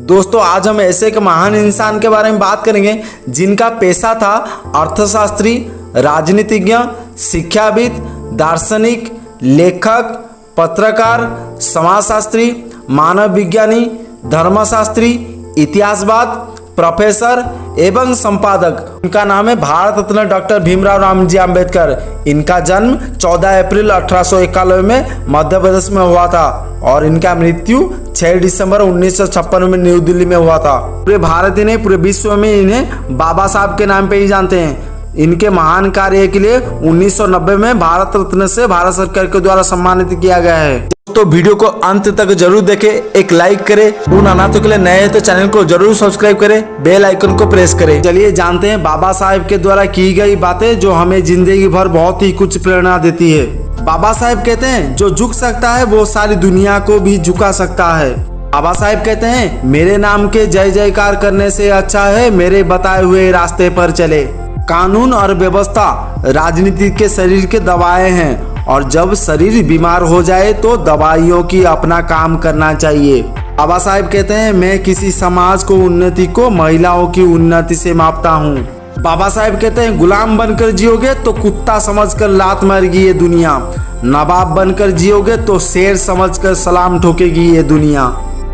दोस्तों आज हम ऐसे एक महान इंसान के बारे में बात करेंगे जिनका पेशा था अर्थशास्त्री, राजनीतिज्ञ, शिक्षाविद, दार्शनिक, लेखक, पत्रकार, समाजशास्त्री, मानव विज्ञानी, धर्मशास्त्री, इतिहासवाद, प्रोफेसर एवं संपादक। इनका नाम है भारत रत्न डॉक्टर भीमराव रामजी आम्बेडकर। इनका जन्म 14 अप्रैल 1891 में मध्य प्रदेश में हुआ था और इनका मृत्यु 6 दिसंबर 1956 में न्यू दिल्ली में हुआ था। पूरे भारत ही नहीं पूरे विश्व में इन्हें बाबा साहब के नाम पे ही जानते हैं। इनके महान कार्य के लिए 1990 में भारत रत्न से भारत सरकार के द्वारा सम्मानित किया गया है। तो वीडियो को अंत तक जरूर देखें, एक लाइक करें, उन अनाथों के लिए नए हैं तो चैनल को जरूर सब्सक्राइब करें, बेल आइकन को प्रेस करें। चलिए जानते हैं बाबा साहेब के द्वारा की गई बातें जो हमें जिंदगी भर बहुत ही कुछ प्रेरणा देती है। बाबा साहेब कहते हैं जो झुक सकता है वो सारी दुनिया को भी झुका सकता है। बाबा साहेब कहते हैं मेरे नाम के जय जयकार करने से अच्छा है मेरे बताए हुए रास्ते पर चले। कानून और व्यवस्था राजनीति के शरीर के दवाएं हैं और जब शरीर बीमार हो जाए तो दवाइयों की अपना काम करना चाहिए। बाबा साहेब कहते हैं मैं किसी समाज को उन्नति को महिलाओं की उन्नति से मापता हूँ। बाबा साहेब कहते हैं गुलाम बनकर जियोगे तो कुत्ता समझकर लात मारेगी ये दुनिया, नवाब बनकर जियोगे तो शेर समझकर सलाम ठोकेगी ये दुनिया।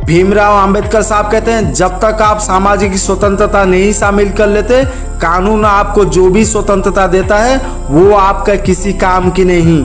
भीमराव अंबेडकर साहब कहते हैं जब तक आप सामाजिक स्वतंत्रता नहीं शामिल कर लेते, कानून आपको जो भी स्वतंत्रता देता है वो आपका किसी काम की नहीं,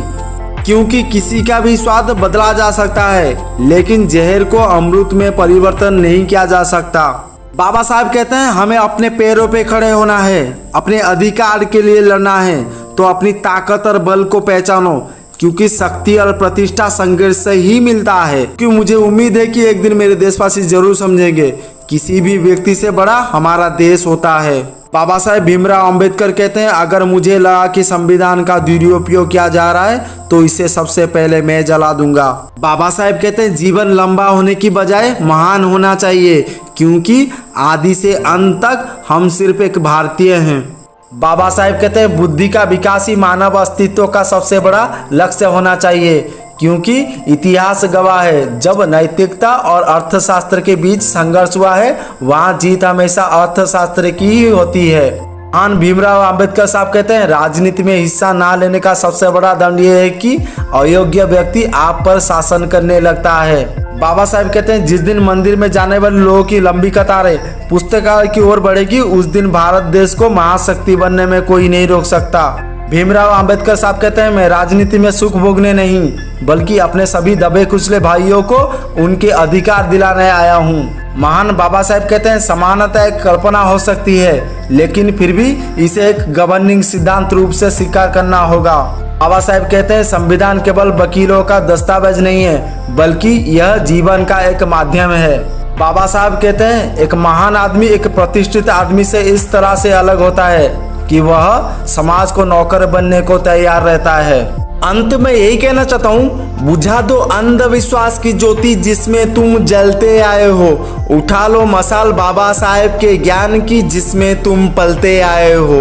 क्योंकि किसी का भी स्वाद बदला जा सकता है लेकिन जहर को अमृत में परिवर्तन नहीं किया जा सकता। बाबा साहब कहते हैं हमें अपने पैरों पे खड़े होना है, अपने अधिकार के लिए लड़ना है तो अपनी ताकत और बल को पहचानो, क्योंकि शक्ति और प्रतिष्ठा संघर्ष से ही मिलता है। क्योंकि मुझे उम्मीद है कि एक दिन मेरे देशवासी जरूर समझेंगे किसी भी व्यक्ति से बड़ा हमारा देश होता है। बाबा साहेब भीमराव अंबेडकर कहते हैं अगर मुझे लगा कि संविधान का दुरुपयोग किया जा रहा है तो इसे सबसे पहले मैं जला दूंगा। बाबा साहेब कहते हैं जीवन लंबा होने की बजाय महान होना चाहिए, क्योंकि आदि से अंत तक हम सिर्फ एक भारतीय हैं। बाबा साहेब कहते हैं बुद्धि का विकास ही मानव अस्तित्व का सबसे बड़ा लक्ष्य होना चाहिए, क्योंकि इतिहास गवाह है जब नैतिकता और अर्थशास्त्र के बीच संघर्ष हुआ है वहाँ जीत हमेशा अर्थशास्त्र की ही होती है। महान भीमराव अंबेडकर साहब कहते हैं राजनीति में हिस्सा ना लेने का सबसे बड़ा दंड यह है कि अयोग्य व्यक्ति आप पर शासन करने लगता है। बाबा साहेब कहते हैं जिस दिन मंदिर में जाने वाले लोगों की लंबी कतारें पुस्तकालय की ओर बढ़ेगी उस दिन भारत देश को महाशक्ति बनने में कोई नहीं रोक सकता। भीमराव अंबेडकर साहब कहते हैं मैं राजनीति में सुख भोगने नहीं बल्कि अपने सभी दबे कुचले भाइयों को उनके अधिकार दिलाने आया हूँ। महान बाबा साहेब कहते हैं समानता एक कल्पना हो सकती है लेकिन फिर भी इसे एक गवर्निंग सिद्धांत रूप से स्वीकार करना होगा। बाबा साहेब कहते हैं संविधान केवल वकीलों का दस्तावेज नहीं है बल्कि यह जीवन का एक माध्यम है। बाबा साहब कहते हैं एक महान आदमी एक प्रतिष्ठित आदमी से इस तरह से अलग होता है कि वह समाज को नौकर बनने को तैयार रहता है। अंत में यही कहना चाहता हूँ बुझा दो अंधविश्वास की ज्योति जिसमें तुम जलते आए हो, उठा लो मशाल बाबा साहेब के ज्ञान की जिसमें तुम पलते आए हो।